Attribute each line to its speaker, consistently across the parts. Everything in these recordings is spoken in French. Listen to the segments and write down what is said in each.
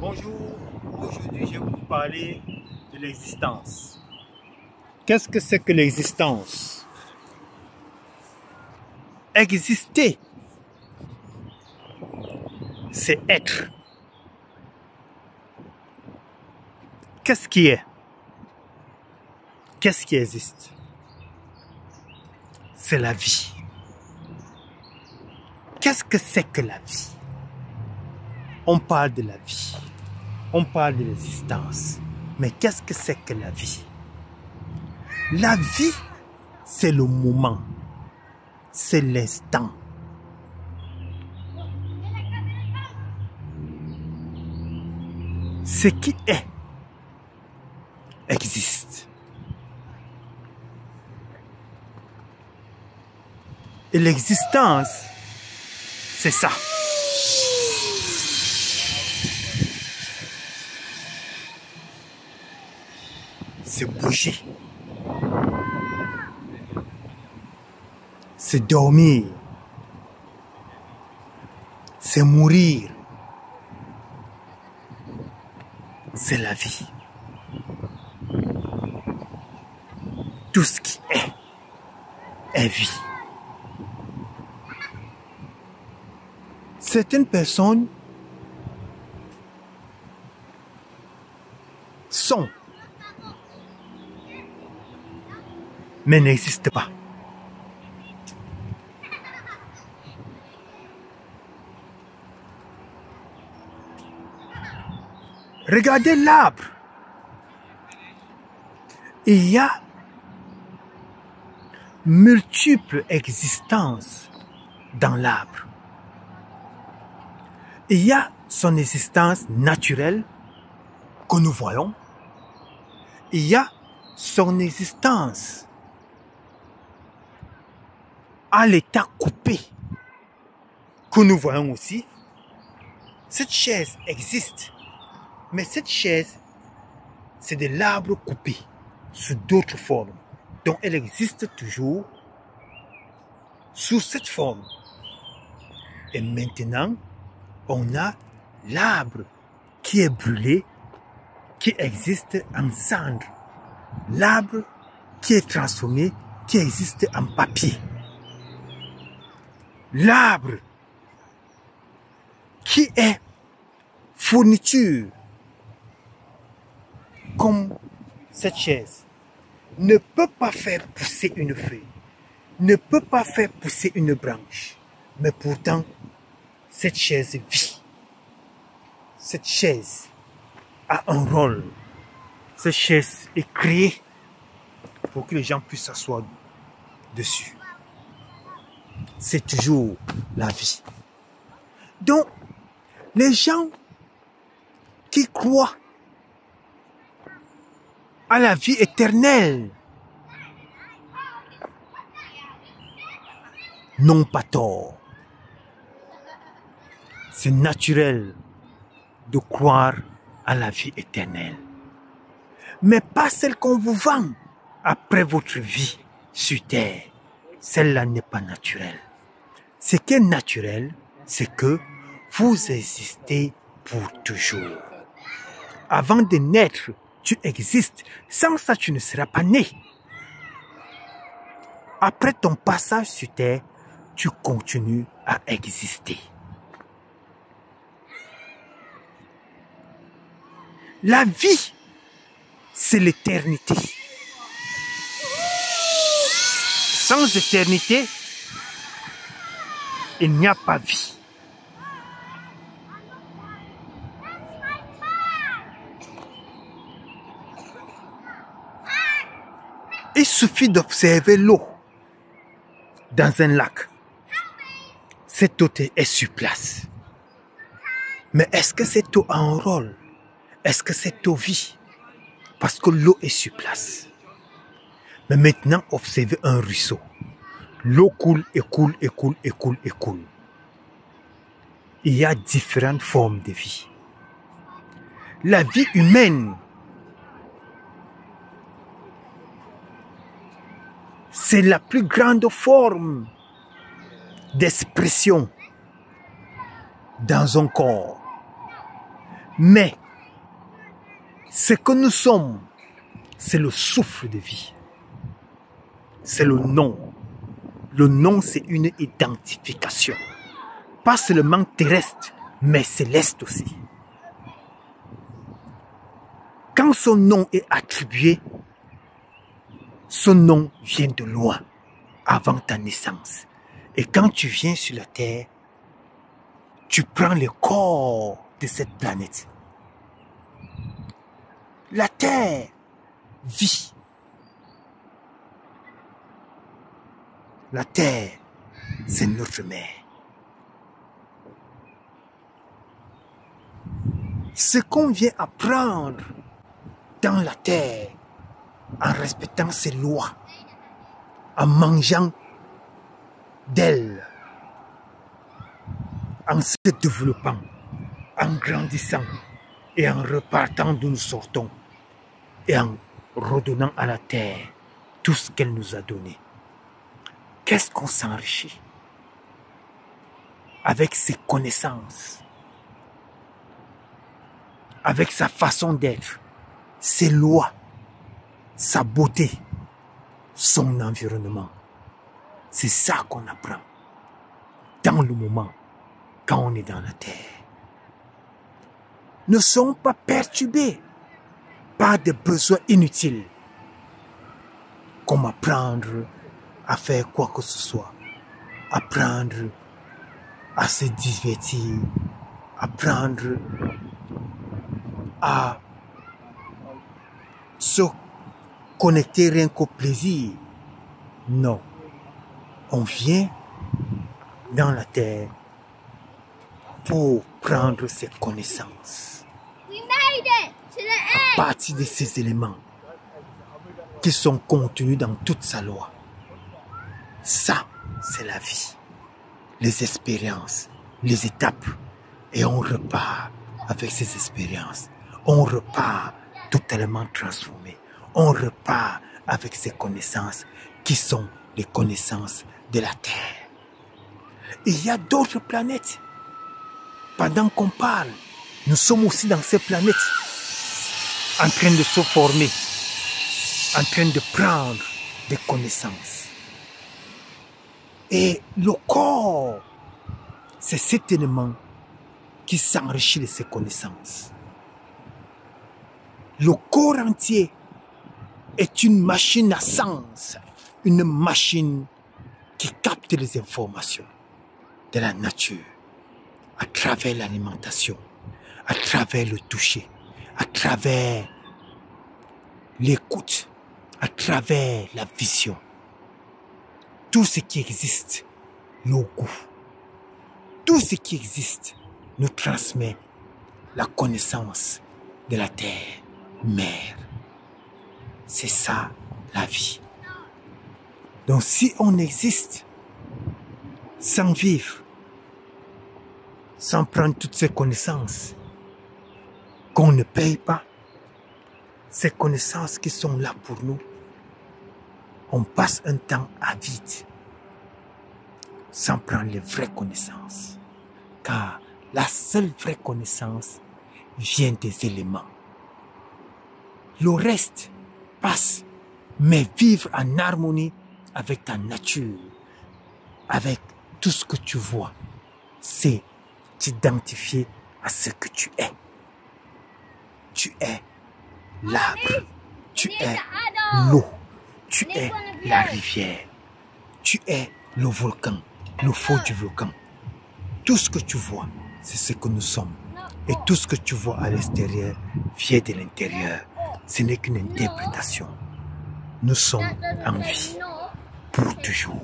Speaker 1: Bonjour, aujourd'hui je vais vous parler de l'existence. Qu'est-ce que c'est que l'existence? Exister, c'est être. Qu'est-ce qui est? Qu'est-ce qui existe? C'est la vie. Qu'est-ce que c'est que la vie? On parle de la vie. On parle de l'existence. Mais qu'est-ce que c'est que la vie? La vie, c'est le moment. C'est l'instant. Ce qui est existe. Et l'existence, c'est ça. C'est bouger. C'est dormir. C'est mourir. C'est la vie. Tout ce qui est vie. Certaines personnes sont, mais n'existent pas. Regardez l'arbre. Il y a multiples existences dans l'arbre. Il y a son existence naturelle que nous voyons. Il y a son existence à l'état coupé que nous voyons aussi. Cette chaise existe, mais cette chaise, c'est de l'arbre coupé sous d'autres formes. Donc elle existe toujours sous cette forme. Et maintenant, on a l'arbre qui est brûlé, qui existe en cendre. L'arbre qui est transformé, qui existe en papier. L'arbre qui est fourniture, comme cette chaise, ne peut pas faire pousser une feuille, ne peut pas faire pousser une branche. Mais pourtant, cette chaise vit. Cette chaise a un rôle. Cette chaise est créée pour que les gens puissent s'asseoir dessus. C'est toujours la vie. Donc, les gens qui croient à la vie éternelle n'ont pas tort. C'est naturel de croire à la vie éternelle. Mais pas celle qu'on vous vend après votre vie sur terre. Celle-là n'est pas naturelle. Ce qui est naturel, c'est que vous existez pour toujours. Avant de naître, tu existes. Sans ça, tu ne seras pas né. Après ton passage sur terre, tu continues à exister. La vie, c'est l'éternité. Sans éternité, il n'y a pas vie. Il suffit d'observer l'eau dans un lac. Cette eau est sur place. Mais est-ce que cette eau a un rôle? Est-ce que cette eau vit? Parce que l'eau est sur place. Mais maintenant, observez un ruisseau. L'eau coule et coule et coule et coule et coule. Il y a différentes formes de vie. La vie humaine, c'est la plus grande forme d'expression dans un corps. Mais ce que nous sommes, c'est le souffle de vie. C'est le nom. Le nom, c'est une identification. Pas seulement terrestre, mais céleste aussi. Quand son nom est attribué, son nom vient de loin, avant ta naissance. Et quand tu viens sur la terre, tu prends le corps de cette planète. La terre vit. La terre, c'est notre mère. Ce qu'on vient apprendre dans la terre, en respectant ses lois, en mangeant d'elle, en se développant, en grandissant et en repartant d'où nous sortons et en redonnant à la terre tout ce qu'elle nous a donné. Qu'est-ce qu'on s'enrichit avec ses connaissances, avec sa façon d'être, ses lois, sa beauté, son environnement. C'est ça qu'on apprend dans le moment quand on est dans la terre. Ne sommes pas perturbés par des besoins inutiles comme apprendre à faire quoi que ce soit, apprendre à se divertir, apprendre à se connecter rien qu'au plaisir. Non, on vient dans la terre pour prendre ses connaissances à partir de ces éléments qui sont contenus dans toute sa loi. Ça, c'est la vie, les expériences, les étapes. Et on repart avec ces expériences. On repart totalement transformé. On repart avec ces connaissances qui sont les connaissances de la Terre. Et il y a d'autres planètes. Pendant qu'on parle, nous sommes aussi dans ces planètes, en train de se former, en train de prendre des connaissances. Et le corps, c'est cet élément qui s'enrichit de ses connaissances. Le corps entier est une machine à sens, une machine qui capte les informations de la nature à travers l'alimentation, à travers le toucher, à travers l'écoute, à travers la vision. Tout ce qui existe, nos goûts, tout ce qui existe nous transmet la connaissance de la terre mère. C'est ça la vie. Donc si on existe sans vivre, sans prendre toutes ces connaissances qu'on ne paye pas, ces connaissances qui sont là pour nous, on passe un temps à vide sans prendre les vraies connaissances. Car la seule vraie connaissance vient des éléments. Le reste passe, mais vivre en harmonie avec ta nature, avec tout ce que tu vois, c'est t'identifier à ce que tu es. Tu es l'arbre, tu es l'eau, tu es la rivière, tu es le volcan, le feu du volcan. Tout ce que tu vois, c'est ce que nous sommes. Et tout ce que tu vois à l'extérieur vient de l'intérieur. Ce n'est qu'une interprétation. Nous sommes en vie pour toujours.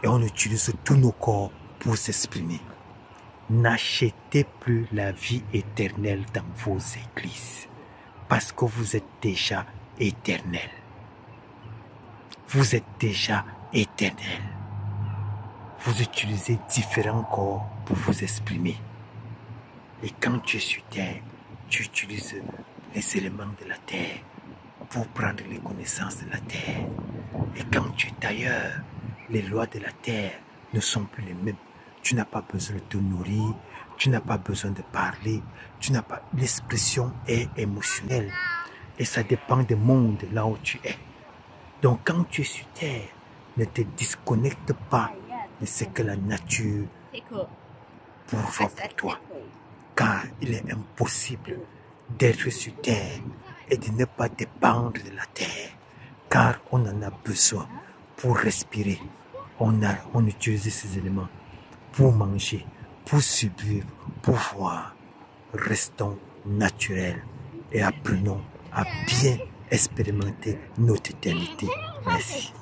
Speaker 1: Et on utilise tous nos corps pour s'exprimer. N'achetez plus la vie éternelle dans vos églises. Parce que vous êtes déjà éternel. Vous êtes déjà éternel. Vous utilisez différents corps pour vous exprimer. Et quand tu es sur terre, tu utilises les éléments de la terre pour prendre les connaissances de la terre. Et quand tu es ailleurs, les lois de la terre ne sont plus les mêmes. Tu n'as pas besoin de te nourrir, Tu n'as pas besoin de parler. Tu n'as pas. L'expression est émotionnelle. Et ça dépend du monde là où tu es. Donc quand tu es sur terre, ne te disconnecte pas de ce que la nature pourvoit pour toi. Car il est impossible d'être sur terre et de ne pas dépendre de la terre. Car on en a besoin pour respirer. On utilise ces éléments pour manger, pour survivre, pour voir. Restons naturels et apprenons à bien expérimenter notre éternité. Merci.